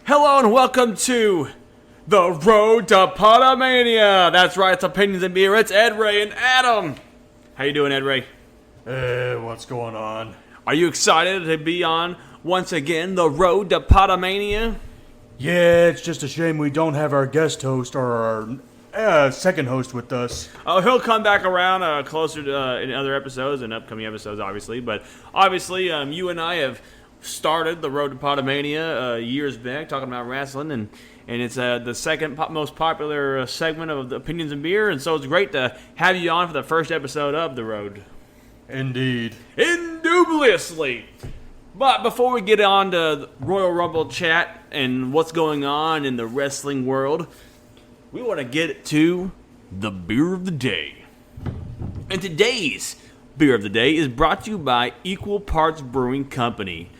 Hello and welcome to the road to Podamania. That's right, it's Opinions and Beer. It's Ed Ray and Adam. How you doing, Ed Ray? Hey, what's going on? Are you excited to be on once again the road to Podamania? Yeah, it's just a shame we don't have our guest host or our second host with us. Oh, he'll come back around closer to in other episodes and upcoming episodes, obviously. But obviously, you and I have started the road to Podamania years back, talking about wrestling, and it's the second most popular segment of the Opinions and Beer, and so it's great to have you on for the first episode of the road. Indeed. Indubiously. But before we get on to Royal Rumble chat and what's going on in the wrestling world, we want to get to the beer of the day. And today's beer of the day is brought to you by Equal Parts Brewing Company.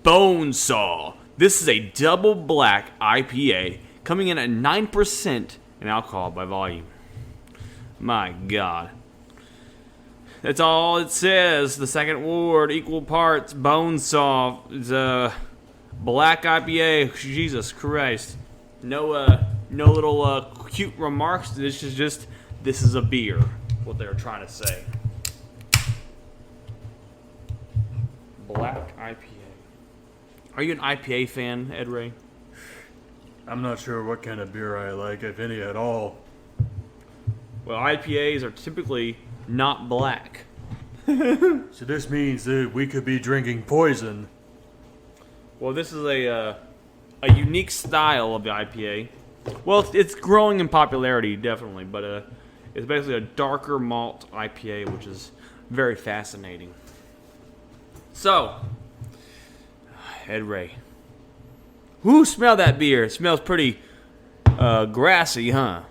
Bonesaw. This is a double black IPA coming in at 9% in alcohol by volume. My God. That's all it says. The second word, equal parts, Bonesaw. It's a black IPA. Jesus Christ. No little cute remarks. This is a beer. What they're trying to say. Black IPA. Are you an IPA fan, Ed Ray? I'm not sure what kind of beer I like, if any at all. Well, IPAs are typically not black. So this means that we could be drinking poison. Well, this is a unique style of the IPA. Well, it's growing in popularity, definitely, but it's basically a darker malt IPA, which is very fascinating. So, Ed Ray. Who smelled that beer? It smells pretty grassy, huh?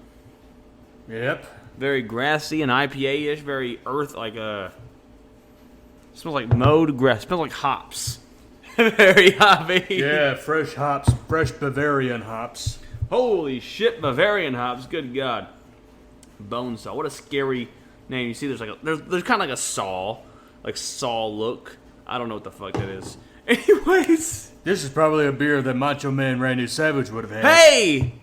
Yep. Very grassy and IPA-ish, very earth, smells like mowed grass. Smells like hops. Very hoppy. Yeah, fresh hops, fresh Bavarian hops. Holy shit, Bavarian hops! Good God. Bonesaw. What a scary name. You see, there's kind of like a saw look. I don't know what the fuck that is. Anyways, this is probably a beer that Macho Man Randy Savage would have had. Hey,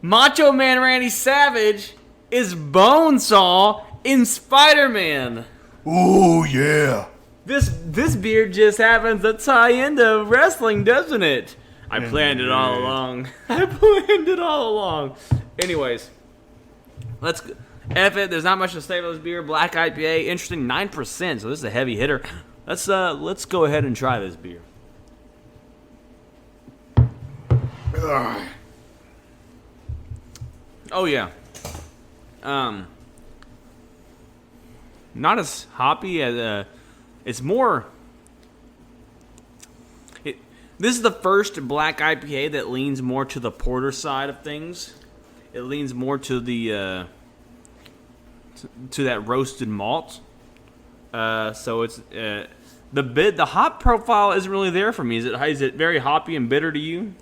Macho Man Randy Savage is Bonesaw in Spider-Man. Ooh, yeah. This beer just happens to tie into wrestling, doesn't it? I planned it all along. Anyways, let's F it. There's not much to say about this beer. Black IPA, interesting, 9%. So this is a heavy hitter. Let's go ahead and try this beer. Ugh. Oh yeah. Not as hoppy as it's more. This is the first black IPA that leans more to the porter side of things. It leans more to the to that roasted malt. So it's the hop profile isn't really there for me. Is it very hoppy and bitter to you?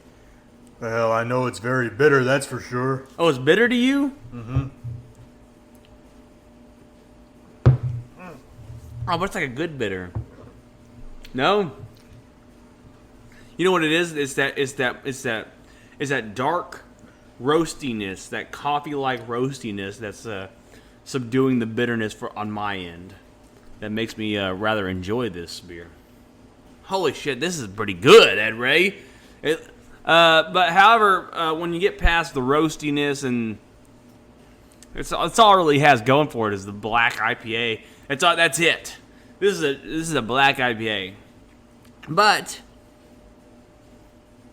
Well, I know it's very bitter, that's for sure. Oh, it's bitter to you? Mm-hmm. Oh, but it's like a good bitter. No? You know what it is? It's that dark roastiness, that coffee-like roastiness that's subduing the bitterness on my end. That makes me rather enjoy this beer. Holy shit, this is pretty good, Ed Ray. But however, when you get past the roastiness and it's all it really has going for it is the black IPA. That's it. This is a black IPA. But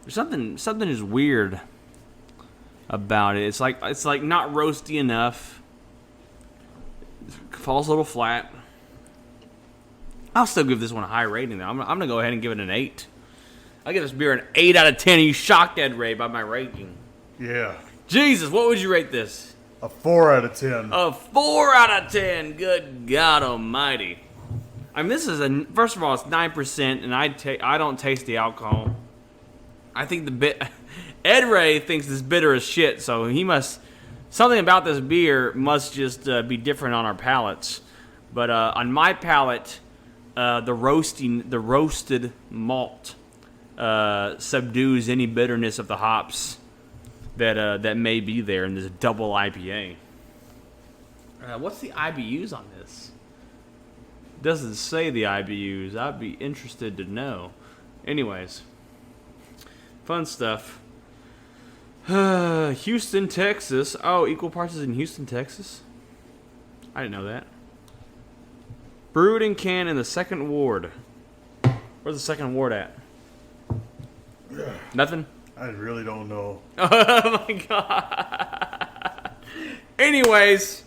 there's something just weird about it. It's like not roasty enough. It falls a little flat. I'll still give this one a high rating though. I'm gonna go ahead and give it an 8. I'll give this beer an 8 out of 10. Are you shocked, Ed Ray, by my rating? Yeah. Jesus, what would you rate this? A 4 out of 10. A 4 out of 10. Good God Almighty. I mean, this is first of all, it's 9%, and I don't taste the alcohol. I think Ed Ray thinks this bitter as shit, so something about this beer must just be different on our palates. But on my palate, the roasted malt subdues any bitterness of the hops that may be there in this double IPA. What's the IBUs on this? Doesn't say the IBUs. I'd be interested to know. Anyways, fun stuff. Houston, Texas. Oh, equal parts is in Houston, Texas? I didn't know that. Brewed and canned in the 2nd Ward. Where's the 2nd Ward at? Nothing? I really don't know. Oh my god. Anyways,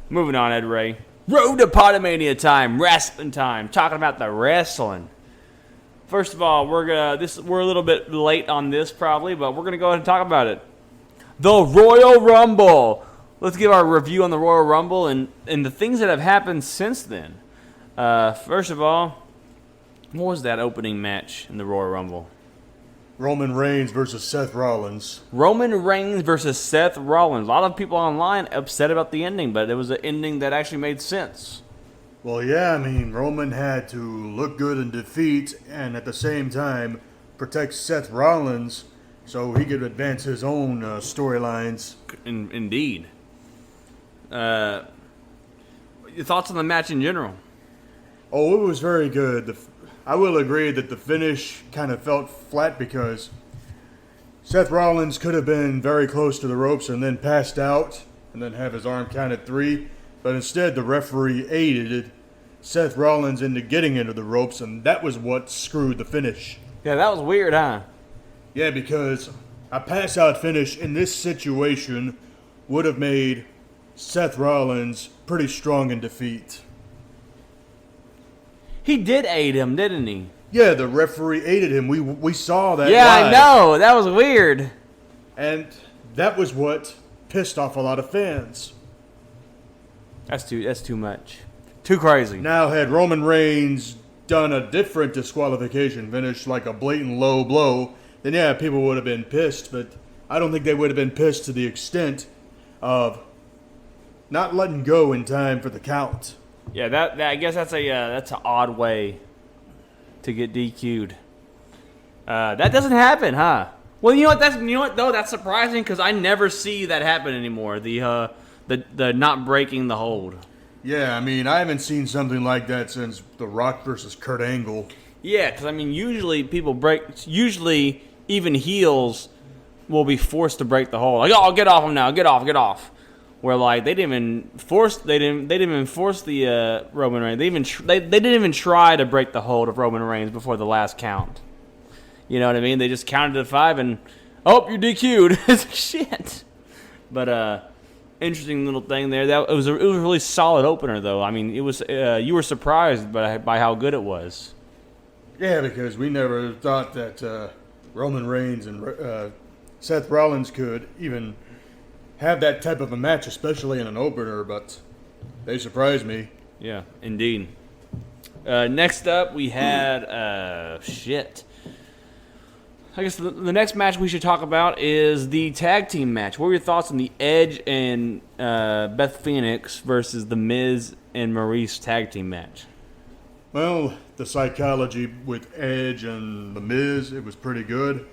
moving on, Ed Ray. Road to Podamania time, wrestling time. Talking about the wrestling. First of all, we're a little bit late on this probably, but we're gonna go ahead and talk about it. The Royal Rumble. Let's give our review on the Royal Rumble and the things that have happened since then. First of all, what was that opening match in the Royal Rumble? Roman Reigns versus Seth Rollins. Roman Reigns versus Seth Rollins. A lot of people online upset about the ending, but it was an ending that actually made sense. Well, yeah, I mean, Roman had to look good in defeat and at the same time protect Seth Rollins so he could advance his own storylines. Indeed. Your thoughts on the match in general? Oh, it was very good. I will agree that the finish kind of felt flat because Seth Rollins could have been very close to the ropes and then passed out and then have his arm counted 3. But instead, the referee aided Seth Rollins into getting into the ropes, and that was what screwed the finish. Yeah, that was weird, huh? Yeah, because a pass-out finish in this situation would have made Seth Rollins pretty strong in defeat. He did aid him, didn't he? Yeah, the referee aided him. We saw that Yeah, live. I know. That was weird. And that was what pissed off a lot of fans. That's too much. Too crazy. Now, had Roman Reigns done a different disqualification finish, like a blatant low blow, then yeah, people would have been pissed. But I don't think they would have been pissed to the extent of not letting go in time for the count. Yeah, that I guess that's an odd way to get DQ'd. That doesn't happen, huh? Well, you know what though, that's surprising because I never see that happen anymore. The not breaking the hold. Yeah, I mean, I haven't seen something like that since The Rock versus Kurt Angle. Yeah, because I mean, usually people break. Usually, even heels will be forced to break the hold. Like, oh, get off him now, get off. Where like they didn't even force the Roman Reigns. They didn't even try to break the hold of Roman Reigns before the last count. You know what I mean? They just counted to 5 and you're DQ'd. Shit. But interesting little thing there. It was a really solid opener though. I mean, it was you were surprised by how good it was. Yeah, because we never thought that Roman Reigns and Seth Rollins could even have that type of a match, especially in an opener, but they surprised me. Yeah, indeed. Next up, we had I guess the next match we should talk about is the tag team match. What were your thoughts on the Edge and Beth Phoenix versus the Miz and Maurice tag team match? Well, the psychology with Edge and the Miz, it was pretty good.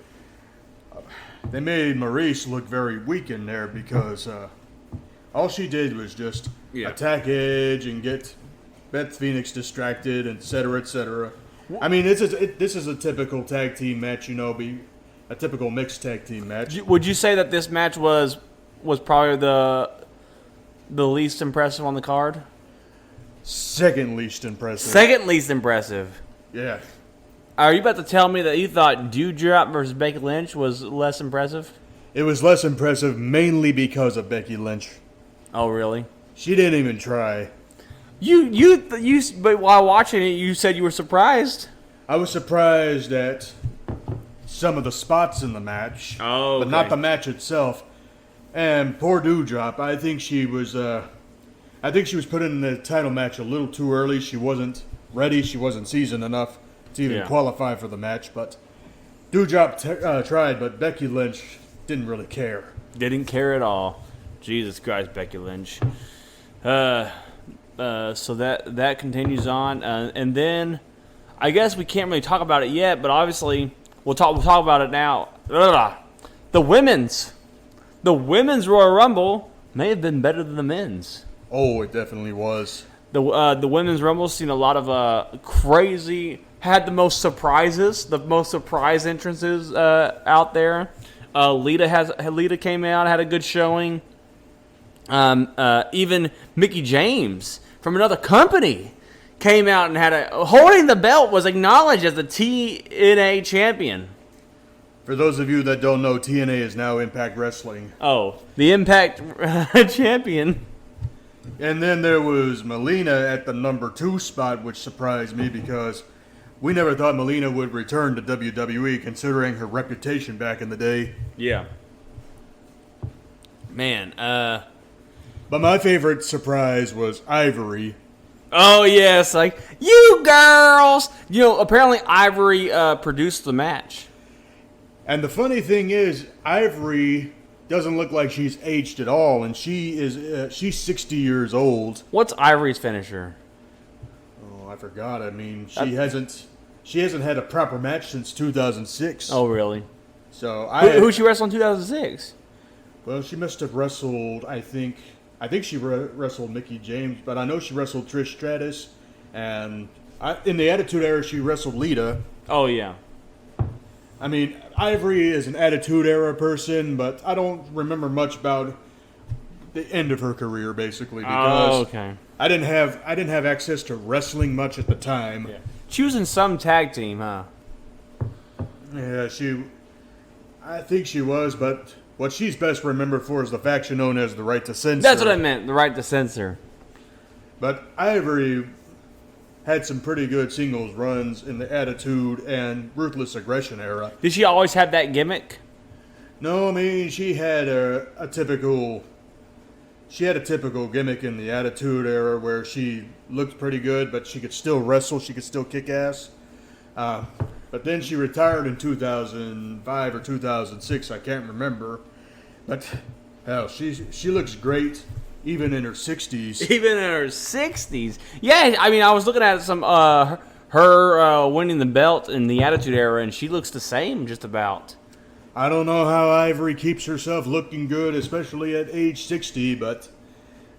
They made Maurice look very weak in there because all she did was just attack Edge and get Beth Phoenix distracted, etc., etc. I mean, this is a typical tag team match, a typical mixed tag team match. Would you say that this match was probably the least impressive on the card? Second least impressive. Second least impressive. Yeah. Are you about to tell me that you thought Doudrop versus Becky Lynch was less impressive? It was less impressive mainly because of Becky Lynch. Oh, really? She didn't even try. But while watching it, you said you were surprised. I was surprised at some of the spots in the match, but not the match itself. And poor Doudrop, I think she was put in the title match a little too early. She wasn't ready. She wasn't seasoned enough to even qualify for the match. But Doudrop tried, but Becky Lynch didn't really care. Didn't care at all. Jesus Christ, Becky Lynch. So that continues on, and then I guess we can't really talk about it yet, but obviously We'll talk about it now. Ugh. The women's Royal Rumble may have been better than the men's. Oh, it definitely was. The women's Rumble seen a lot of crazy. Had the most surprises, the most surprise entrances out there. Leda came out, had a good showing. Even Mickie James from another company came out and holding the belt, was acknowledged as the TNA champion. For those of you that don't know, TNA is now Impact Wrestling. Oh, the Impact champion. And then there was Melina at the number 2 spot, which surprised me because we never thought Melina would return to WWE, considering her reputation back in the day. Yeah. Man, But my favorite surprise was Ivory. Oh, yes, like, you girls! You know, apparently Ivory produced the match. And the funny thing is, Ivory doesn't look like she's aged at all, and she's 60 years old. What's Ivory's finisher? Oh, I forgot. I mean, she hasn't had a proper match since 2006. Oh, really? So who she wrestled in 2006? Well, she must have wrestled, I think she wrestled Mickie James, but I know she wrestled Trish Stratus, and in the Attitude Era, she wrestled Leda. Oh, yeah. I mean, Ivory is an Attitude Era person, but I don't remember much about the end of her career, basically, because I didn't have access to wrestling much at the time. Yeah. She was in some tag team, huh? Yeah, I think she was, but what she's best remembered for is the faction known as the Right to Censor. That's what I meant, the Right to Censor. But Ivory had some pretty good singles runs in the Attitude and Ruthless Aggression era. Did she always have that gimmick? No, I mean, she had a typical gimmick in the Attitude Era where she looked pretty good, but she could still wrestle, she could still kick ass. But then she retired in 2005 or 2006, I can't remember. But hell, she looks great even in her 60s. Even in her 60s? Yeah, I mean, I was looking at some her winning the belt in the Attitude Era, and she looks the same just about. I don't know how Ivory keeps herself looking good, especially at age 60, but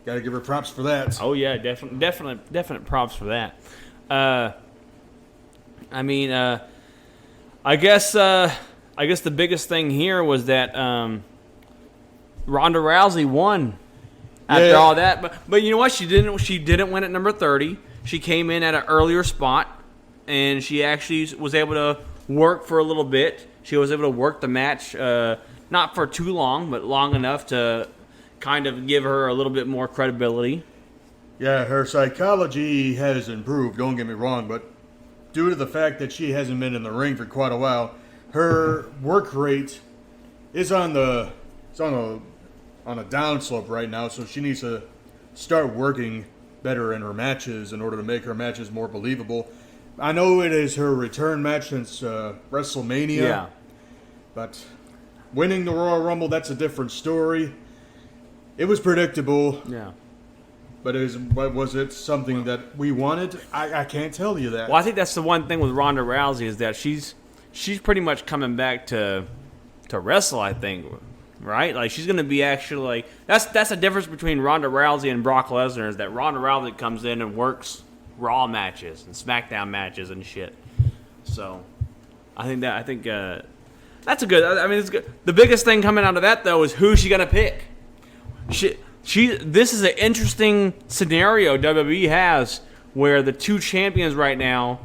gotta give her props for that. Oh yeah, definite props for that. I mean, I guess the biggest thing here was that Ronda Rousey won after all that, but you know what? She didn't win at number 30. She came in at an earlier spot, and she actually was able to work for a little bit. She was able to work the match, not for too long, but long enough to kind of give her a little bit more credibility. Yeah, her psychology has improved, don't get me wrong, but due to the fact that she hasn't been in the ring for quite a while, her work rate is on a downslope right now, so she needs to start working better in her matches in order to make her matches more believable. I know it is her return match since WrestleMania, but winning the Royal Rumble, that's a different story. It was predictable. Yeah. But was it something that we wanted? I can't tell you that. Well, I think that's the one thing with Ronda Rousey is that she's pretty much coming back to wrestle, I think, right? Like, she's going to be actually, like, that's the difference between Ronda Rousey and Brock Lesnar, is that Ronda Rousey comes in and works Raw matches and SmackDown matches and shit. So, I think that's a good. I mean, it's good. The biggest thing coming out of that though is who's she gonna pick. This is an interesting scenario WWE has where the two champions right now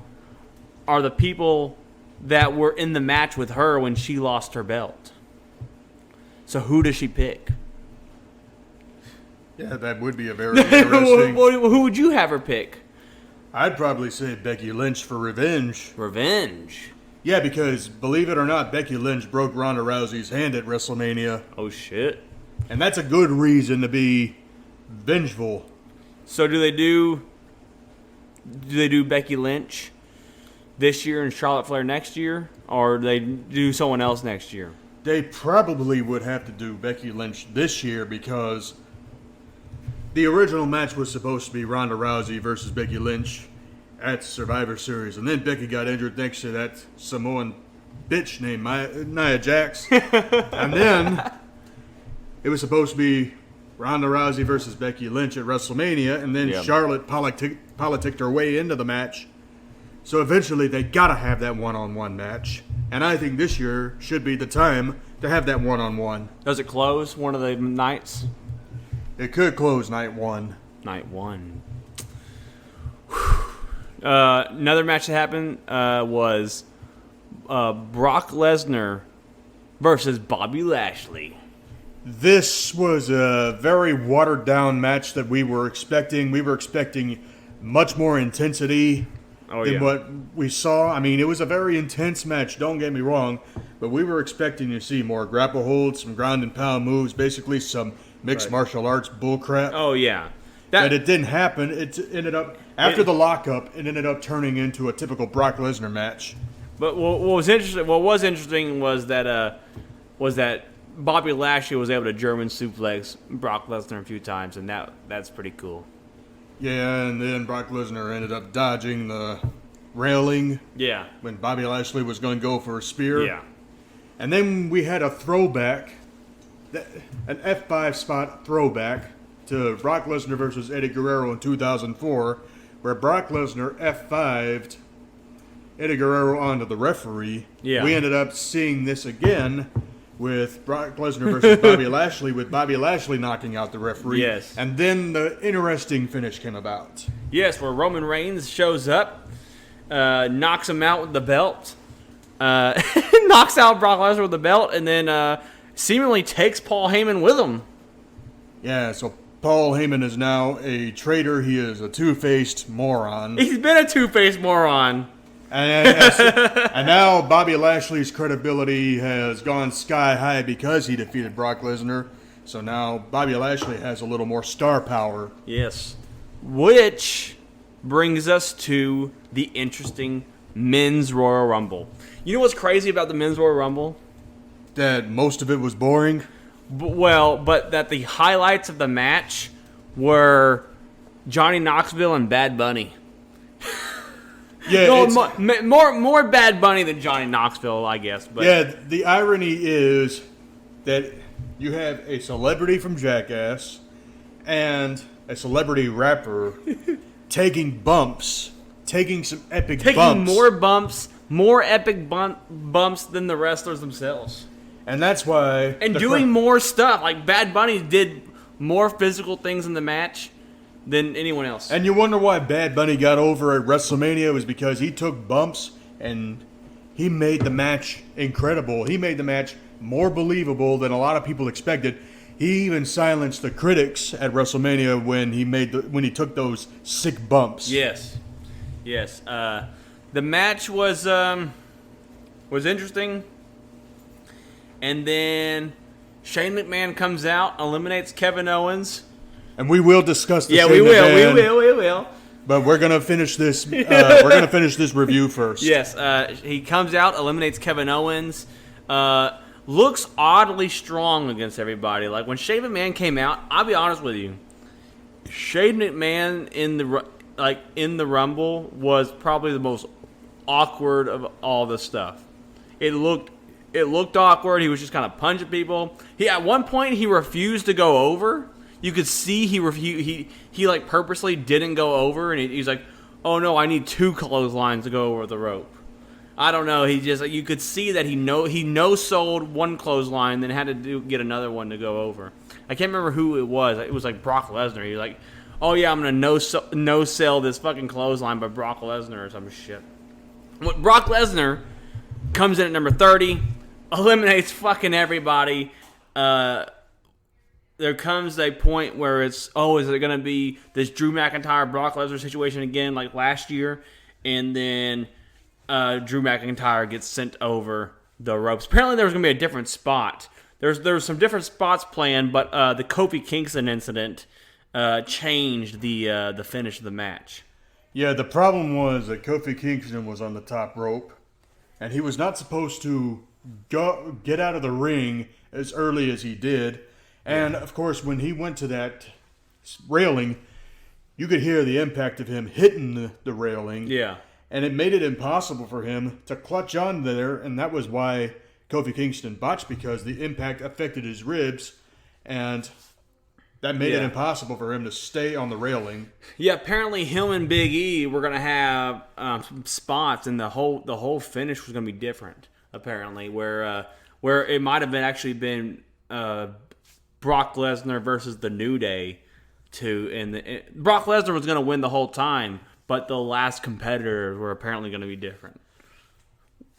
are the people that were in the match with her when she lost her belt. So who does she pick? Yeah, that would be a very interesting. Who would you have her pick? I'd probably say Becky Lynch for revenge. Revenge? Yeah, because believe it or not, Becky Lynch broke Ronda Rousey's hand at WrestleMania. Oh, shit. And that's a good reason to be vengeful. So do they do Becky Lynch this year and Charlotte Flair next year? Or do they do someone else next year? They probably would have to do Becky Lynch this year because the original match was supposed to be Ronda Rousey versus Becky Lynch at Survivor Series. And then Becky got injured thanks to that Samoan bitch named Nia Jax. And then it was supposed to be Ronda Rousey versus Becky Lynch at WrestleMania, and then Charlotte politicked her way into the match. So eventually they gotta have that one-on-one match. And I think this year should be the time to have that one-on-one. Does it close one of the nights? It could close night one. Night one. Another match that happened was Brock Lesnar versus Bobby Lashley. This was a very watered-down match that we were expecting. We were expecting much more intensity than what we saw. I mean, it was a very intense match, don't get me wrong, but we were expecting to see more grapple holds, some ground and pound moves, basically some mixed martial arts bullcrap. Oh, yeah. But it didn't happen. It ended up, after the lockup, it ended up turning into a typical Brock Lesnar match. But what was interesting was that Bobby Lashley was able to German suplex Brock Lesnar a few times, and that's pretty cool. Yeah, and then Brock Lesnar ended up dodging the railing. Yeah. When Bobby Lashley was going to go for a spear. Yeah. And then we had a throwback, an F5 spot throwback to Brock Lesnar versus Eddie Guerrero in 2004, where Brock Lesnar F5'd Eddie Guerrero onto the referee. Yeah. We ended up seeing this again with Brock Lesnar versus Bobby Lashley, with Bobby Lashley knocking out the referee. Yes. And then the interesting finish came about. Yes, where Roman Reigns shows up, knocks him out with the belt, knocks out Brock Lesnar with the belt, and then seemingly takes Paul Heyman with him. Yeah, so Paul Heyman is now a traitor. He is a two-faced moron. He's been a two-faced moron. And now Bobby Lashley's credibility has gone sky high because he defeated Brock Lesnar. So now Bobby Lashley has a little more star power. Yes. Which brings us to the interesting Men's Royal Rumble. You know what's crazy about the Men's Royal Rumble? That most of it was boring. But that the highlights of the match were Johnny Knoxville and Bad Bunny. Yeah, no, more Bad Bunny than Johnny Knoxville, I guess. But yeah, the irony is that you have a celebrity from Jackass and a celebrity rapper taking some epic bumps. more epic bumps than the wrestlers themselves. And that's why... And doing more stuff. Like, Bad Bunny did more physical things in the match than anyone else. And you wonder why Bad Bunny got over at WrestleMania. It was because he took bumps and he made the match incredible. He made the match more believable than a lot of people expected. He even silenced the critics at WrestleMania when he took those sick bumps. Yes. The match was interesting. And then Shane McMahon comes out, eliminates Kevin Owens. And we will discuss this. Yeah, we will. But we're gonna finish this. We're gonna finish this review first. Yes, he comes out, eliminates Kevin Owens. Looks oddly strong against everybody. Like when Shane McMahon came out, I'll be honest with you, Shane McMahon in the Rumble was probably the most awkward of all the stuff. It looked awkward. He was just kind of punching people. At one point he refused to go over. You could see he like purposely didn't go over, and he's like, "Oh no, I need 2 clotheslines to go over the rope." I don't know. He just you could see that he no-sold one clothesline, then had to get another one to go over. I can't remember who it was. It was like Brock Lesnar. He was like, "Oh yeah, I'm gonna no-sell this fucking clothesline by Brock Lesnar or some shit." Brock Lesnar comes in at number 30, eliminates fucking everybody. There comes a point where is it going to be this Drew McIntyre, Brock Lesnar situation again like last year? And then Drew McIntyre gets sent over the ropes. Apparently there was going to be a different spot. There was some different spots planned, but the Kofi Kingston incident changed the finish of the match. Yeah, the problem was that Kofi Kingston was on the top rope, and he was not supposed to get out of the ring as early as he did. And, of course, when he went to that railing, you could hear the impact of him hitting the railing. Yeah. And it made it impossible for him to clutch on there, and that was why Kofi Kingston botched, because the impact affected his ribs, and that made it impossible for him to stay on the railing. Yeah, apparently him and Big E were gonna have some spots, and the whole finish was gonna be different. Apparently, where it might have been Brock Lesnar versus the New Day, Brock Lesnar was gonna win the whole time, but the last competitors were apparently gonna be different.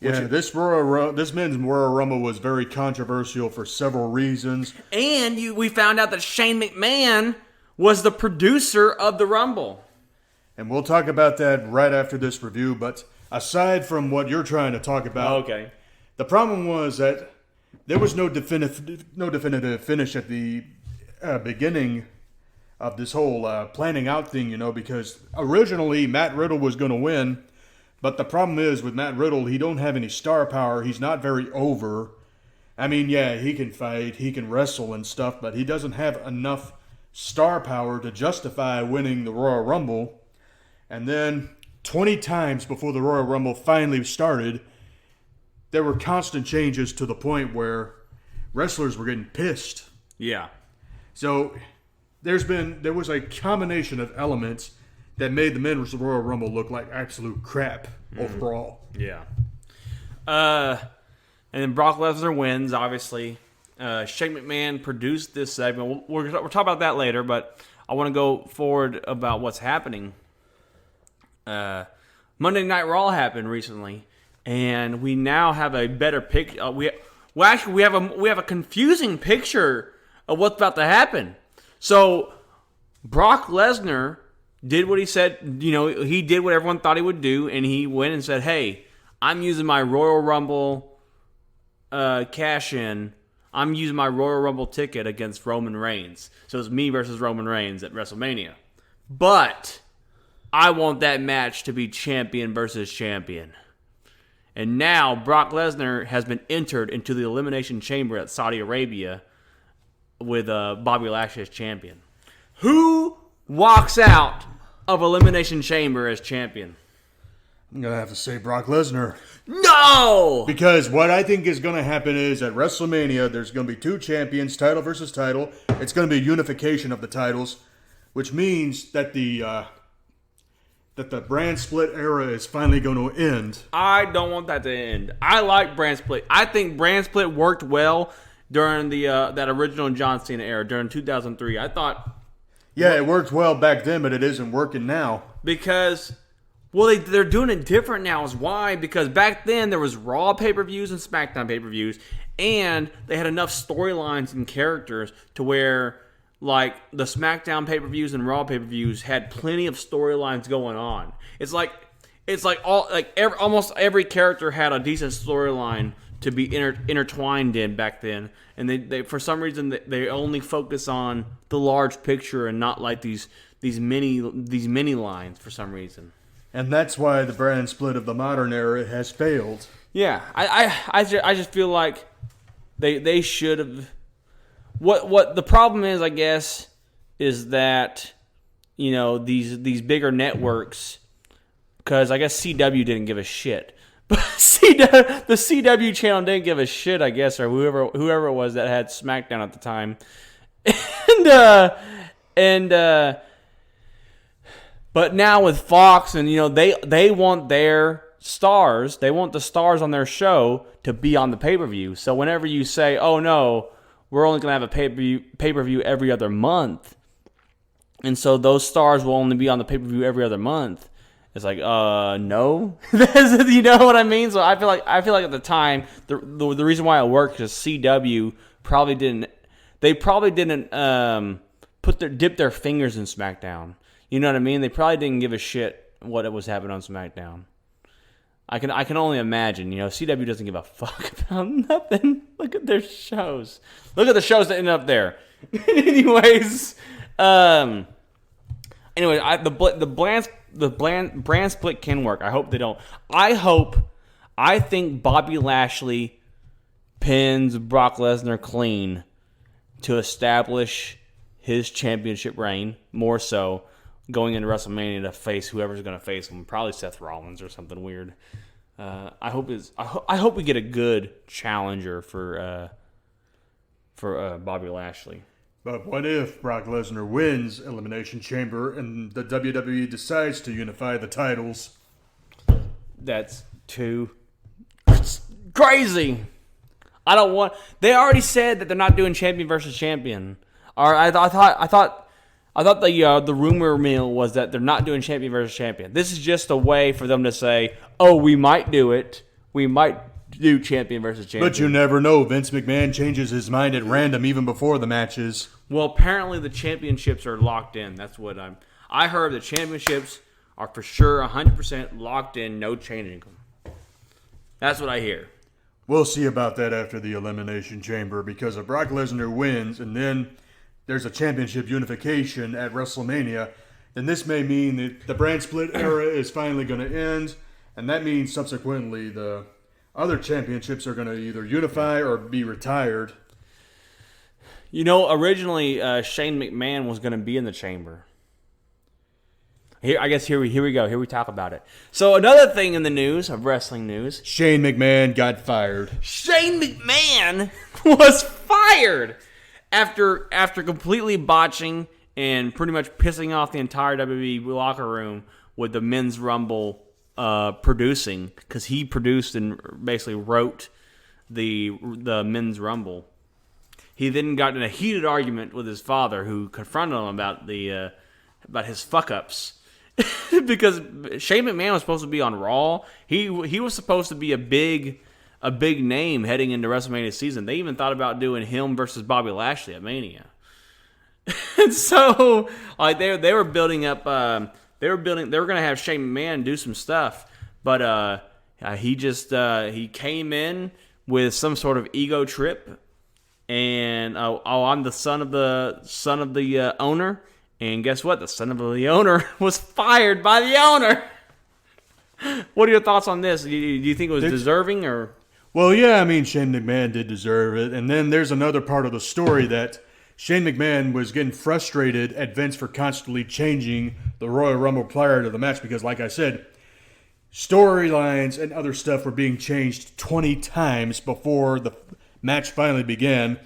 Yeah, this men's Royal Rumble was very controversial for several reasons. And we found out that Shane McMahon was the producer of the Rumble. And we'll talk about that right after this review. But aside from what you're trying to talk about, the problem was that there was no definitive finish at the beginning of this whole planning out thing, because originally Matt Riddle was going to win. But the problem is with Matt Riddle, he don't have any star power. He's not very over. I mean, yeah, he can fight, he can wrestle and stuff, but he doesn't have enough star power to justify winning the Royal Rumble. And then 20 times before the Royal Rumble finally started, there were constant changes to the point where wrestlers were getting pissed. Yeah. So there was a combination of elements that made the men's Royal Rumble look like absolute crap overall. Yeah. And then Brock Lesnar wins, obviously. Shane McMahon produced this segment. We'll talk about that later, but I want to go forward about what's happening. Monday Night Raw happened recently, and we now have a better picture. We have a confusing picture of what's about to happen. So Brock Lesnar did what he said, he did what everyone thought he would do, and he went and said, hey, I'm using my Royal Rumble cash-in. I'm using my Royal Rumble ticket against Roman Reigns. So it's me versus Roman Reigns at WrestleMania. But I want that match to be champion versus champion. And now Brock Lesnar has been entered into the Elimination Chamber at Saudi Arabia with Bobby Lashley as champion. Who walks out of Elimination Chamber as champion? I'm going to have to say Brock Lesnar. No! Because what I think is going to happen is at WrestleMania, there's going to be two champions, title versus title. It's going to be a unification of the titles, which means that the brand split era is finally going to end. I don't want that to end. I like brand split. I think brand split worked well during that original John Cena era, during 2003. I thought... Yeah, it worked well back then, but it isn't working now. Because, they're doing it different now. Is why? Because back then there was Raw pay-per-views and SmackDown pay-per-views, and they had enough storylines and characters to where, like, the SmackDown pay-per-views and Raw pay-per-views had plenty of storylines going on. Almost every character had a decent storyline to be intertwined in back then, and they for some reason they only focus on the large picture and not like these mini lines for some reason. And that's why the brand split of the modern era has failed. Yeah, I just feel like they should have. What the problem is, I guess, is that these bigger networks, because I guess CW didn't give a shit. But the CW channel didn't give a shit, I guess, or whoever it was that had SmackDown at the time, but now with Fox and they want their stars, they want the stars on their show to be on the pay-per-view. So whenever you say, oh no, we're only gonna have a pay-per-view every other month, and so those stars will only be on the pay-per-view every other month. It's like, no, you know what I mean. So I feel like at the time the reason why it worked is CW probably didn't dip their fingers in SmackDown. You know what I mean? They probably didn't give a shit what was happening on SmackDown. I can only imagine. CW doesn't give a fuck about nothing. Look at their shows. Look at the shows that end up there. Anyways, the brand split can work. I hope they don't. I think Bobby Lashley pins Brock Lesnar clean to establish his championship reign more so. going into WrestleMania to face whoever's going to face him. Probably Seth Rollins or something weird. I hope we get a good challenger for Bobby Lashley. But what if Brock Lesnar wins Elimination Chamber and the WWE decides to unify the titles? That's too crazy. I don't want. They already said that they're not doing champion versus champion. Or I thought the rumor mill was that they're not doing champion versus champion. This is just a way for them to say, "Oh, we might do it. We might do champion versus champion." But you never know. Vince McMahon changes his mind at random even before the matches. Well, apparently the championships are locked in. That's what I heard. The championships are for sure 100% locked in. No changing them. That's what I hear. We'll see about that after the Elimination Chamber, because if Brock Lesnar wins and then there's a championship unification at WrestleMania, then this may mean that the brand split era is finally going to end, and that means subsequently the other championships are going to either unify or be retired. You know, originally Shane McMahon was going to be in the chamber. Here we go. Here we talk about it. So another thing in the news, of wrestling news. Shane McMahon got fired. Shane McMahon was fired after completely botching and pretty much pissing off the entire WWE locker room with the Men's Rumble producing, because he produced and basically wrote the Men's Rumble. He then got in a heated argument with his father, who confronted him about his fuck ups. Because Shane McMahon was supposed to be on Raw. He was supposed to be a big name heading into WrestleMania season. They even thought about doing him versus Bobby Lashley at Mania. And so, like, they were building up. They were going to have Shane McMahon do some stuff, but he came in with some sort of ego trip, and I'm the son of the owner. And guess what? The son of the owner was fired by the owner. What are your thoughts on this? Do you think it was deserving, or? Well, yeah, I mean, Shane McMahon did deserve it. And then there's another part of the story that Shane McMahon was getting frustrated at Vince for constantly changing the Royal Rumble prior to the match because, like I said, storylines and other stuff were being changed 20 times before the match finally began.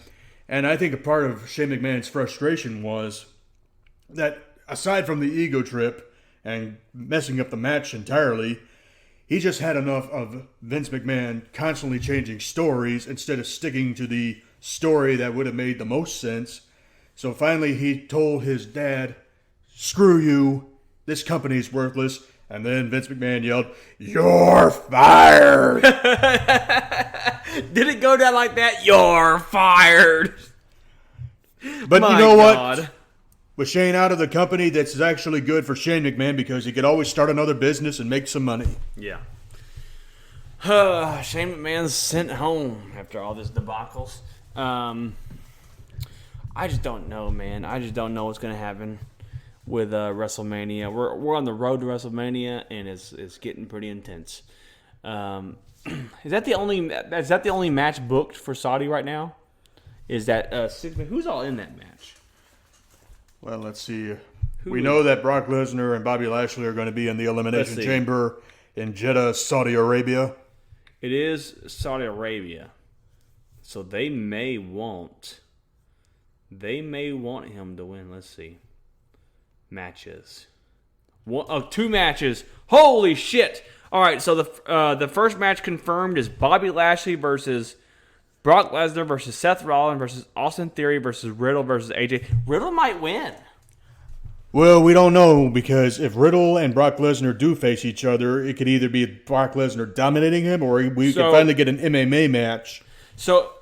And I think a part of Shane McMahon's frustration was that aside from the ego trip and messing up the match entirely, he just had enough of Vince McMahon constantly changing stories instead of sticking to the story that would have made the most sense. So finally he told his dad, "Screw you, this company's worthless." And then Vince McMahon yelled, "You're fired!" Did it go down like that? You're fired! But you know what? With Shane out of the company, that's actually good for Shane McMahon because he could always start another business and make some money. Yeah. Shane McMahon's sent home after all this debacles. I just don't know, man. I just don't know what's going to happen with WrestleMania. We're on the road to WrestleMania, and it's getting pretty intense. Is that the only match booked for Saudi right now? Is that who's all in that match? Well, let's see. We know that Brock Lesnar and Bobby Lashley are going to be in the Elimination Chamber in Jeddah, Saudi Arabia. It is Saudi Arabia. So they may want him to win. Let's see. Matches. 2 matches. Holy shit. All right, so the first match confirmed is Bobby Lashley versus Brock Lesnar versus Seth Rollins versus Austin Theory versus Riddle versus AJ. Riddle might win. Well, we don't know, because if Riddle and Brock Lesnar do face each other, it could either be Brock Lesnar dominating him or we could finally get an MMA match. So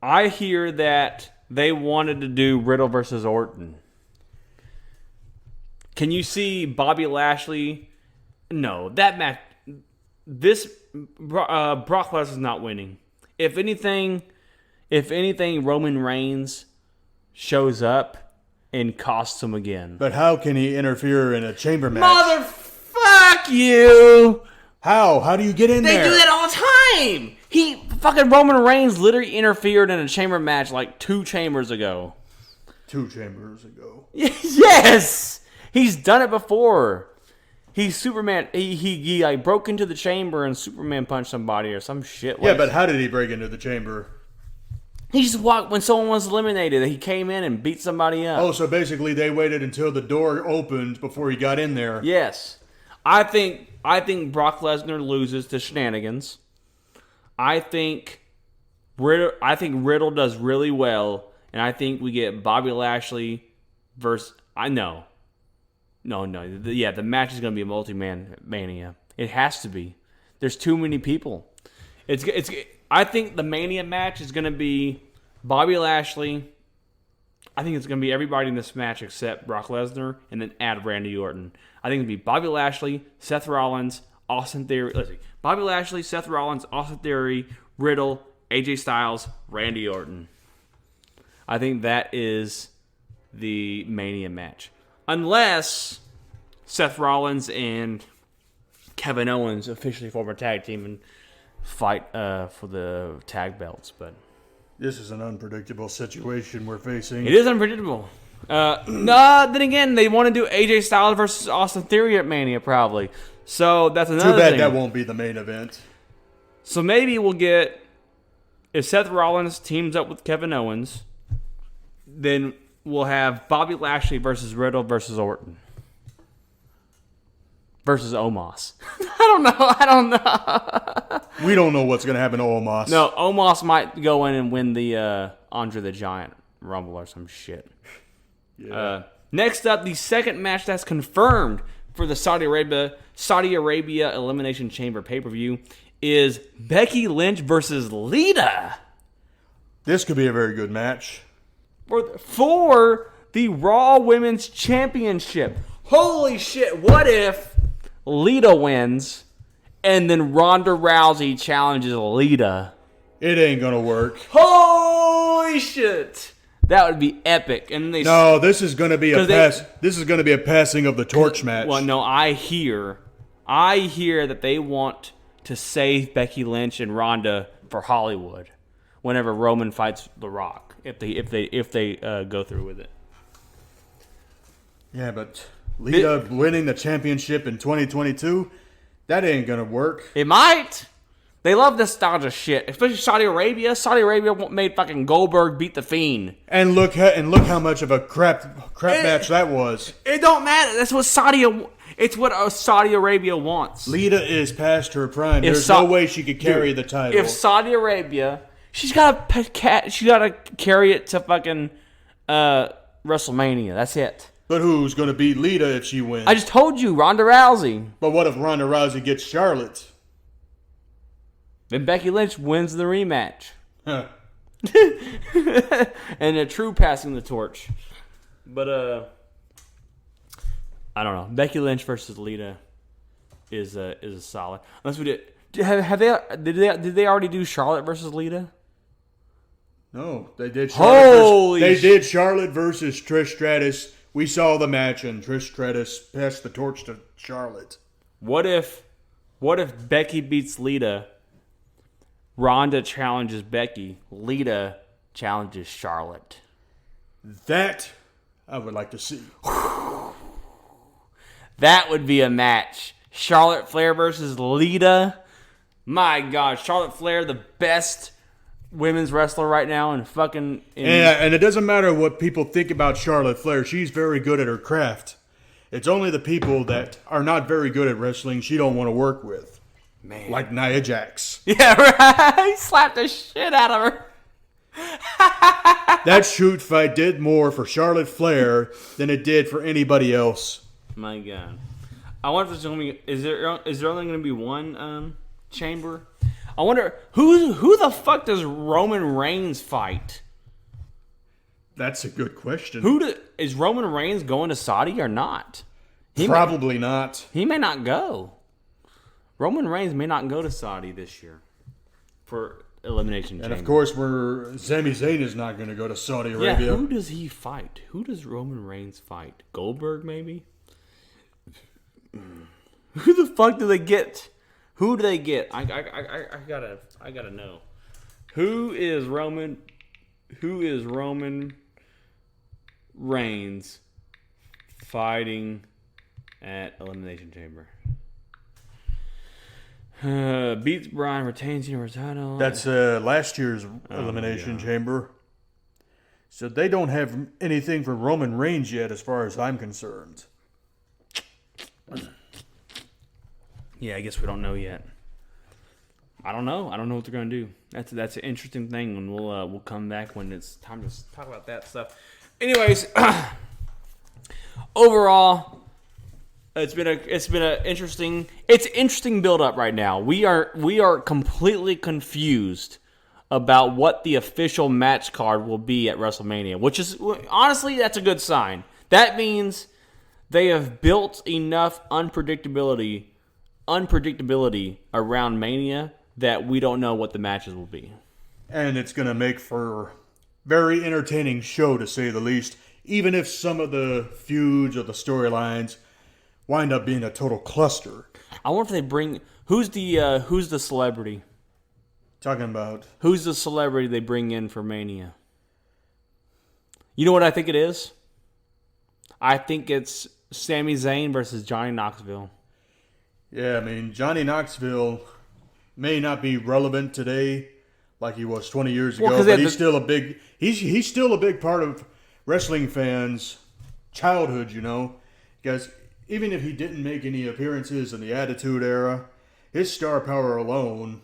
I hear that they wanted to do Riddle versus Orton. Can you see Bobby Lashley? No, that match. Brock Lesnar's not winning. If anything, Roman Reigns shows up and costs him again. But how can he interfere in a chamber match? Motherfuck you! How? How do you get in there? They do that all the time! Roman Reigns literally interfered in a chamber match like 2 chambers ago. 2 chambers ago. Yes! He's done it before. He's Superman. He like broke into the chamber and Superman punched somebody or some shit. Yeah, but how did he break into the chamber? He just walked when someone was eliminated. He came in and beat somebody up. Oh, so basically they waited until the door opened before he got in there. Yes. I think Brock Lesnar loses to Shenanigans. I think Riddle does really well, and I think we get Bobby Lashley versus. No. The match is going to be a multi-man mania. It has to be. There's too many people. I think the Mania match is going to be Bobby Lashley. I think it's going to be everybody in this match except Brock Lesnar, and then add Randy Orton. I think it'll be Bobby Lashley, Seth Rollins, Austin Theory. Let's see. Bobby Lashley, Seth Rollins, Austin Theory, Riddle, AJ Styles, Randy Orton. I think that is the Mania match. Unless Seth Rollins and Kevin Owens officially form a tag team and fight for the tag belts. But this is an unpredictable situation we're facing. It is unpredictable. Then again, they want to do AJ Styles versus Austin Theory at Mania probably. So that's another Too bad thing. that won't be the main event. So maybe we'll get, if Seth Rollins teams up with Kevin Owens, then we'll have Bobby Lashley versus Riddle versus Orton. Versus Omos. I don't know. We don't know what's going to happen to Omos. No, Omos might go in and win the Andre the Giant Rumble or some shit. Yeah. Next up, the second match that's confirmed for the Saudi Arabia Elimination Chamber pay-per-view is Becky Lynch versus Leda. This could be a very good match. For the Raw Women's Championship. Holy shit, what if Leda wins and then Ronda Rousey challenges Leda? It ain't going to work. Holy shit. That would be epic. And this is going to be This is going to be a passing of the torch match. Well, no, I hear that they want to save Becky Lynch and Ronda for Hollywood whenever Roman fights The Rock. If they go through with it. Yeah, but Leda winning the championship in 2022, that ain't going to work. It might. They love nostalgia shit, especially Saudi Arabia. Saudi Arabia made fucking Goldberg beat the Fiend. And look how much of a crap match that was. It don't matter. That's what It's what Saudi Arabia wants. Leda is past her prime. There's no way she could carry the title. If Saudi Arabia, she's got to carry it to fucking WrestleMania. That's it. But who's going to beat Leda if she wins? I just told you, Ronda Rousey. But what if Ronda Rousey gets Charlotte? Then Becky Lynch wins the rematch. Huh. And a true passing the torch. But I don't know. Becky Lynch versus Leda is a solid. Unless we did they already do Charlotte versus Leda? No, they did. They did Charlotte versus Trish Stratus. We saw the match, and Trish Stratus passed the torch to Charlotte. What if Becky beats Leda? Ronda challenges Becky. Leda challenges Charlotte. That I would like to see. That would be a match. Charlotte Flair versus Leda. My God, Charlotte Flair, the best women's wrestler right now, and fucking. And it doesn't matter what people think about Charlotte Flair. She's very good at her craft. It's only the people that are not very good at wrestling she don't want to work with. Man. Like Nia Jax. Yeah, right. He slapped the shit out of her. That shoot fight did more for Charlotte Flair than it did for anybody else. My God. I wonder if there's going to be... Is there only going to be one chamber? I wonder... Who the fuck does Roman Reigns fight? That's a good question. Is Roman Reigns going to Saudi or not? Probably not. He may not go. Roman Reigns may not go to Saudi this year for Elimination Chamber. And of course, Sami Zayn is not going to go to Saudi Arabia. Yeah, who does he fight? Who does Roman Reigns fight? Goldberg, maybe? Who the fuck do they get? Who do they get? I gotta know. Who is Roman Reigns fighting at Elimination Chamber. Beats Bryan, retains Universal title. That's last year's Elimination Chamber. So they don't have anything for Roman Reigns yet, as far as I'm concerned. Yeah, I guess we don't know yet. I don't know. I don't know what they're gonna do. That's an interesting thing, and we'll come back when it's time to talk about that stuff. Anyways, overall, it's been a interesting build up right now. We are completely confused about what the official match card will be at WrestleMania, which is honestly that's a good sign. That means they have built enough unpredictability around Mania that we don't know what the matches will be. And it's going to make for very entertaining show, to say the least, even if some of the feuds or the storylines wind up being a total cluster. I wonder if they bring... Who's the celebrity? Talking about... Who's the celebrity they bring in for Mania? You know what I think it is? I think it's Sami Zayn versus Johnny Knoxville. Yeah, I mean, Johnny Knoxville may not be relevant today like he was 20 years ago, but he's still a big part of wrestling fans' childhood, you know. Because even if he didn't make any appearances in the Attitude Era, his star power alone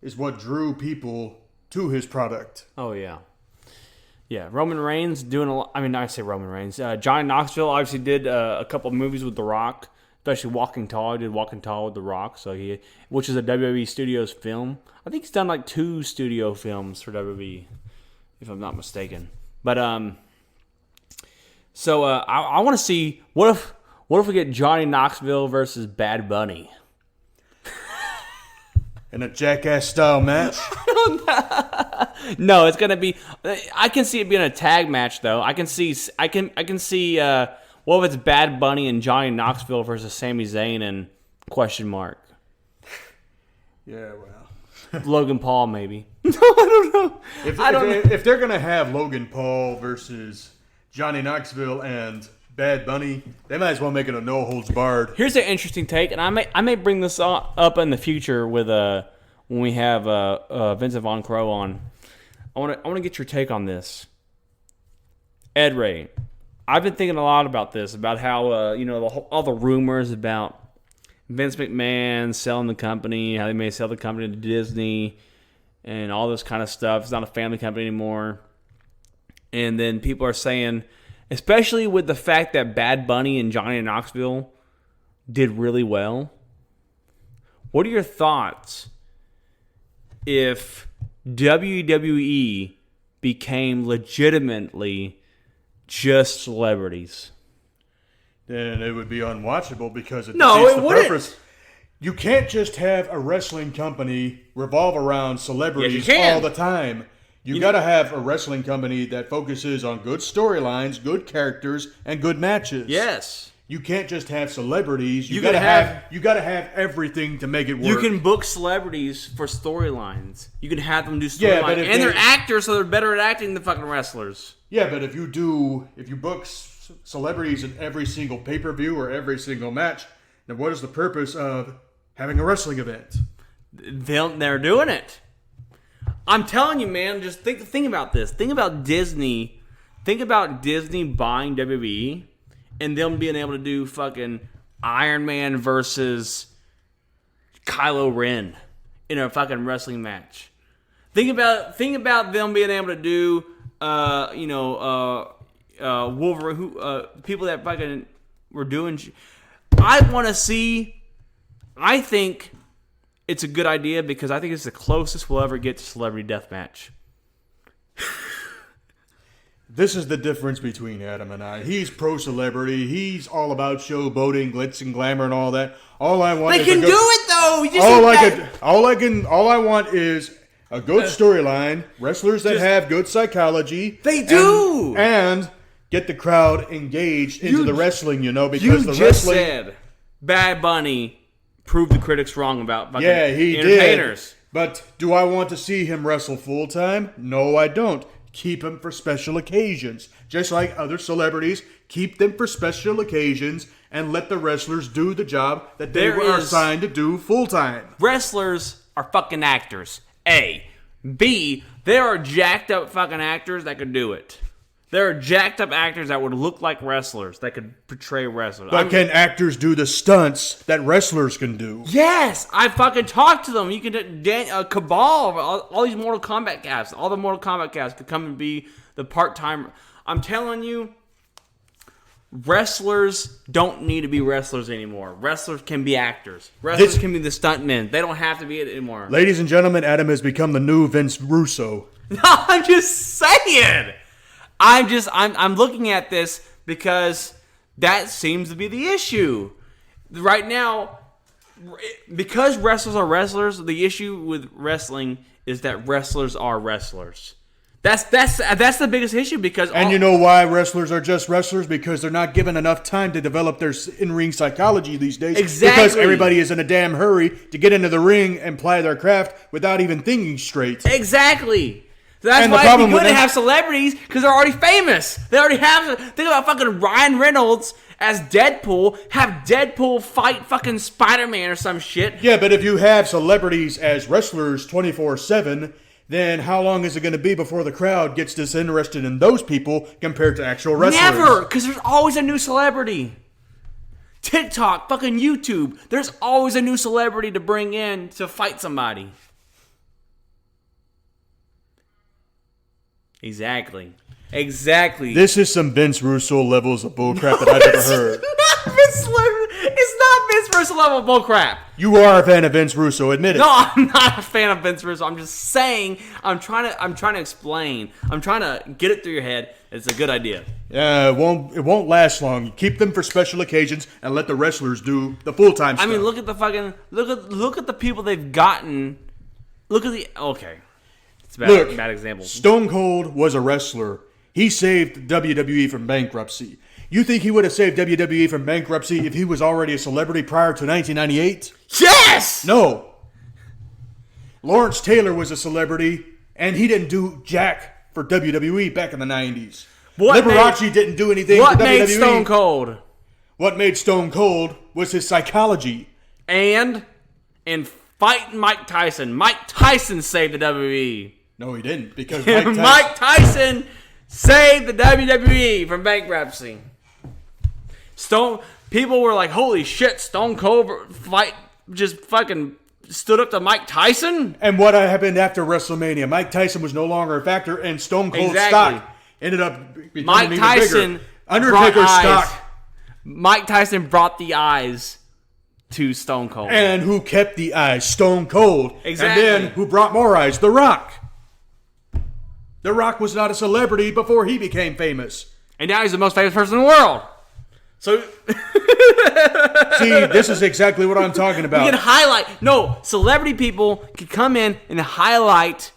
is what drew people to his product. Oh, yeah. Yeah, Roman Reigns doing a lot. I mean, I say Roman Reigns. Johnny Knoxville obviously did a couple of movies with The Rock. Especially Walking Tall. He did Walking Tall with The Rock, which is a WWE Studios film. I think he's done like 2 studio films for WWE, if I'm not mistaken. But I want to see what if we get Johnny Knoxville versus Bad Bunny in a Jackass style match. No, it's gonna be. I can see it being a tag match though. I can see. What if it's Bad Bunny and Johnny Knoxville versus Sami Zayn and question mark? Yeah, well. Logan Paul, maybe. No, I don't know. If they're going to have Logan Paul versus Johnny Knoxville and Bad Bunny, they might as well make it a no-holds-barred. Here's an interesting take, and I may bring this up in the future with when we have Vincent Von Crow on. I want to get your take on this. Ed Ray. I've been thinking a lot about this, about how all the rumors about Vince McMahon selling the company, how they may sell the company to Disney, and all this kind of stuff. It's not a family company anymore. And then people are saying, especially with the fact that Bad Bunny and Johnny Knoxville did really well, what are your thoughts if WWE became legitimately just celebrities? Then it would be unwatchable because it defeats the purpose. You can't just have a wrestling company revolve around celebrities all the time. You got to have a wrestling company that focuses on good storylines, good characters, and good matches. Yes. You can't just have celebrities. You got to have everything to make it work. You can book celebrities for storylines. You can have them do storylines, and they're actors, so they're better at acting than fucking wrestlers. Yeah, but if you book celebrities in every single pay-per-view or every single match, then what is the purpose of having a wrestling event? They're doing it. I'm telling you, man. Just think about this. Think about Disney. Think about Disney buying WWE and them being able to do fucking Iron Man versus Kylo Ren in a fucking wrestling match. Think about them being able to do Wolverine, people that fucking were doing. I want to see. I think it's a good idea because I think it's the closest we'll ever get to celebrity deathmatch. This is the difference between Adam and I. He's pro-celebrity. He's all about showboating, glitz and glamour, and all that. All I want. They can do it though. All I want is a good storyline, wrestlers that have good psychology. They do, and get the crowd engaged into the wrestling. Because you just said Bad Bunny proved the critics wrong about fucking he entertainers. Did. But do I want to see him wrestle full time? No, I don't. keep them for special occasions. Just like other celebrities, keep them for special occasions and let the wrestlers do the job that they were assigned to do full time. Wrestlers are fucking actors. A. B. There are jacked up fucking actors that could do it. There are jacked up actors that would look like wrestlers that could portray wrestlers. But can actors do the stunts that wrestlers can do? Yes, I fucking talked to them. You can Cabal, all these Mortal Kombat cast, all the Mortal Kombat cast could come and be the part-time. I'm telling you, wrestlers don't need to be wrestlers anymore. Wrestlers can be actors. Wrestlers can be the stuntmen. They don't have to be it anymore. Ladies and gentlemen, Adam has become the new Vince Russo. No, I'm just saying. I'm looking at this because that seems to be the issue. Right now, because wrestlers are wrestlers, the issue with wrestling is that wrestlers are wrestlers. That's the biggest issue because... And you know why wrestlers are just wrestlers? Because they're not given enough time to develop their in-ring psychology these days. Exactly. Because everybody is in a damn hurry to get into the ring and ply their craft without even thinking straight. Exactly. So that's why it'd be good to have celebrities because they're already famous. They already have... Think about fucking Ryan Reynolds as Deadpool. Have Deadpool fight fucking Spider-Man or some shit. Yeah, but if you have celebrities as wrestlers 24/7... then how long is it going to be before the crowd gets disinterested in those people compared to actual wrestlers? Never, because there's always a new celebrity. TikTok, fucking YouTube, there's always a new celebrity to bring in to fight somebody. Exactly. This is some Vince Russo levels of bullcrap that I've ever heard. It's not Vince Russo level of bullcrap. You are a fan of Vince Russo, admit it. No, I'm not a fan of Vince Russo. I'm just saying. I'm trying to explain. I'm trying to get it through your head. It's a good idea. Yeah, it won't last long. Keep them for special occasions and let the wrestlers do the full time stuff. I mean, look at the people they've gotten. Okay, it's bad example. Stone Cold was a wrestler. He saved WWE from bankruptcy. You think he would have saved WWE from bankruptcy if he was already a celebrity prior to 1998? Yes! No. Lawrence Taylor was a celebrity, and he didn't do jack for WWE back in the 90s. Liberace didn't do anything for WWE. What made Stone Cold? What made Stone Cold was his psychology. And fighting Mike Tyson. Mike Tyson saved the WWE. No, he didn't, because Mike Tyson saved the WWE from bankruptcy. People were like, holy shit, Stone Cold just fucking stood up to Mike Tyson? And what happened after WrestleMania? Mike Tyson was no longer a factor, and Stone Cold's stock ended up becoming even bigger. Undertaker's stock. Mike Tyson brought the eyes to Stone Cold. And who kept the eyes? Stone Cold. Exactly. And then who brought more eyes? The Rock. The Rock was not a celebrity before he became famous. And now he's the most famous person in the world. So, see, this is exactly what I'm talking about. We can highlight. No, celebrity people can come in and highlight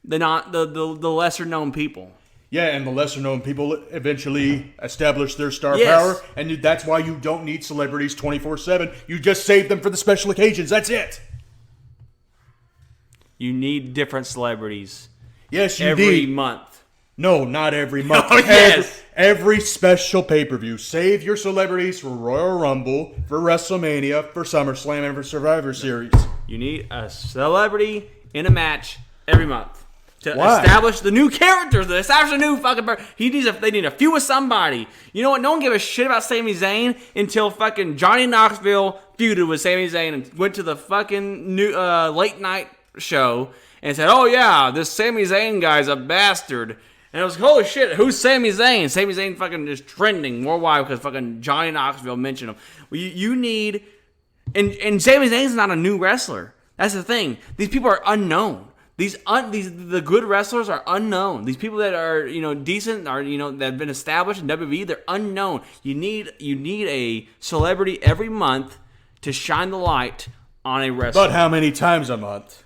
the lesser known people. Yeah, and the lesser known people eventually establish their star power, and that's why you don't need celebrities 24/7. You just save them for the special occasions. That's it. You need different celebrities. Yes, you every month. No, not every month. Oh, yes. Every special pay-per-view. Save your celebrities for Royal Rumble, for WrestleMania, for SummerSlam, and for Survivor Series. You need a celebrity in a match every month to establish the new characters, to establish a new fucking person. They need a feud with somebody. You know what? No one gave a shit about Sami Zayn until fucking Johnny Knoxville feuded with Sami Zayn and went to the fucking new late night show and said, "Oh yeah, this Sami Zayn guy's a bastard." And I was like, holy shit, who's Sami Zayn? Sami Zayn fucking is trending worldwide because fucking Johnny Knoxville mentioned him. Well, you need... And Sami Zayn's not a new wrestler. That's the thing. These people are unknown. The good wrestlers are unknown. These people that are, decent, are, that have been established in WWE, they're unknown. You need a celebrity every month to shine the light on a wrestler. But how many times a month?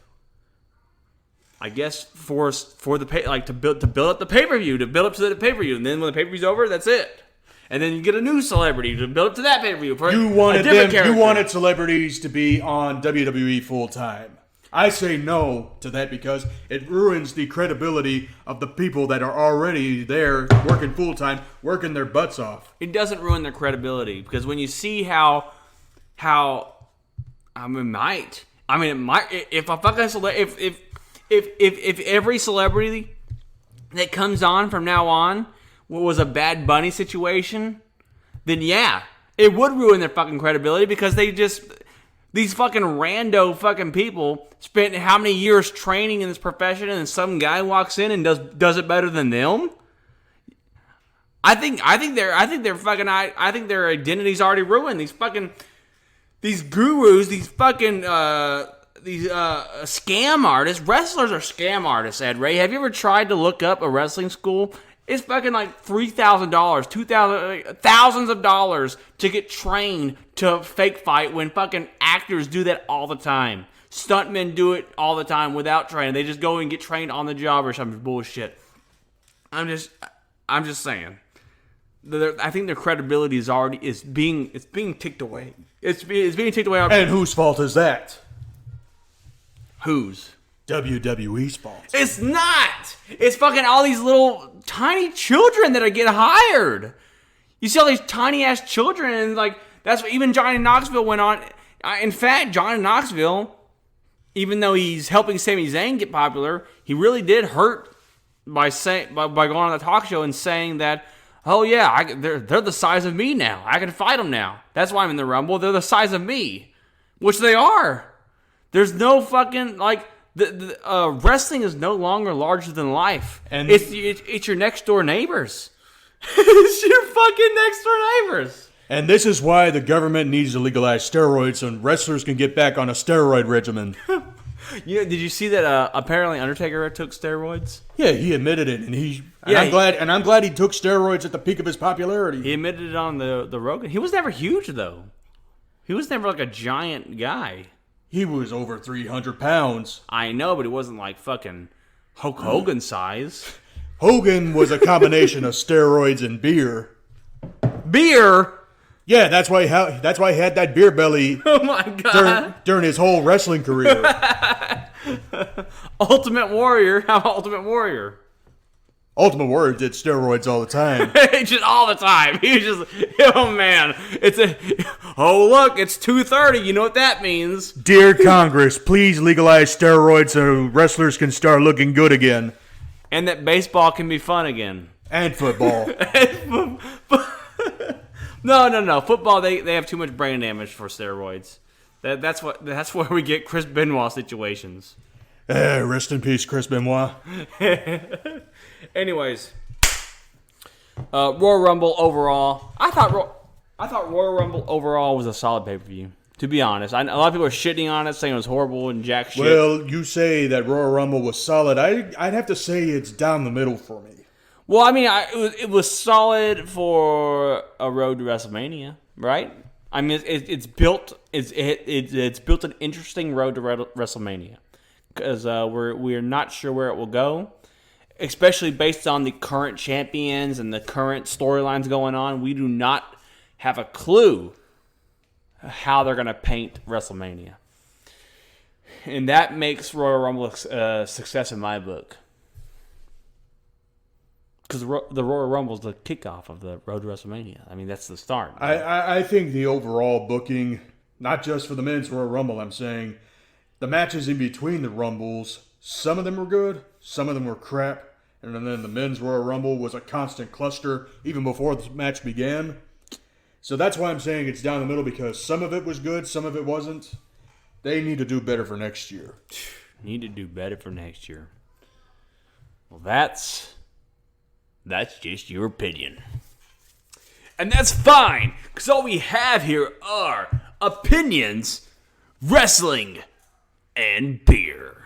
I guess for the to build up the pay-per-view, to build up to the pay-per-view, and then when the pay-per-view's over, that's it. And then you get a new celebrity to build up to that pay-per-view for you wanted celebrities to be on WWE full time. I say no to that because it ruins the credibility of the people that are already there working full-time, working their butts off. It doesn't ruin their credibility because when you see how it might if a fucking if every celebrity that comes on from now on was a Bad Bunny situation, then yeah, it would ruin their fucking credibility because these fucking rando fucking people spent how many years training in this profession and then some guy walks in and does it better than them? I think their identity's already ruined. These gurus, these scam artists. Wrestlers are scam artists, Ed Ray. Have you ever tried to look up a wrestling school? It's fucking like $3,000, $2,000, thousands of dollars to get trained to fake fight when fucking actors do that all the time. Stuntmen do it all the time without training. They just go and get trained on the job or some bullshit. I'm just saying. I think their credibility is being ticked away. It's being ticked away. And whose fault is that? Whose? WWE's fault. It's not. It's fucking all these little tiny children that are getting hired. You see all these tiny ass children, and like that's what even Johnny Knoxville went on. In fact, Johnny Knoxville, even though he's helping Sami Zayn get popular, he really did hurt by going on the talk show and saying that, oh yeah, they're the size of me now. I can fight them now. That's why I'm in the Rumble. They're the size of me, which they are. There's no fucking like. Wrestling is no longer larger than life. And it's your next door neighbors. It's your fucking next door neighbors. And this is why the government needs to legalize steroids so wrestlers can get back on a steroid regimen. Did you see that apparently Undertaker took steroids? Yeah, he admitted it, I'm glad he took steroids at the peak of his popularity. He admitted it on the Rogan. He was never huge though. He was never like a giant guy. He was over 300 pounds. I know, but he wasn't like fucking Hulk Hogan size. Hogan was a combination of steroids and beer. Beer? Yeah, that's why he had that beer belly. Oh my god! During his whole wrestling career. Ultimate Warrior? How about Ultimate Warrior? Ultimate Warrior did steroids all the time. Just all the time. He was just, oh man, look, it's 2:30. You know what that means? Dear Congress, please legalize steroids so wrestlers can start looking good again. And that baseball can be fun again. And football. No. Football, they have too much brain damage for steroids. That's where we get Chris Benoit situations. Rest in peace, Chris Benoit. Anyways, Royal Rumble overall, I thought Royal Rumble overall was a solid pay-per-view. To be honest, a lot of people are shitting on it, saying it was horrible and jack shit. Well, you say that Royal Rumble was solid. I'd have to say it's down the middle for me. Well, I mean, it was solid for a road to WrestleMania, right? I mean, it's built an interesting road to WrestleMania because we're not sure where it will go. Especially based on the current champions and the current storylines going on, we do not have a clue how they're going to paint WrestleMania. And that makes Royal Rumble a success in my book. Because the Royal Rumble is the kickoff of the road to WrestleMania. I mean, that's the start. I think the overall booking, not just for the men's Royal Rumble, I'm saying the matches in between the Rumbles, some of them were good, some of them were crap. And then the men's Royal Rumble was a constant cluster even before the match began. So that's why I'm saying it's down the middle because some of it was good, some of it wasn't. They need to do better for next year. Need to do better for next year. Well, that's just your opinion. And that's fine, because all we have here are opinions, wrestling, and beer.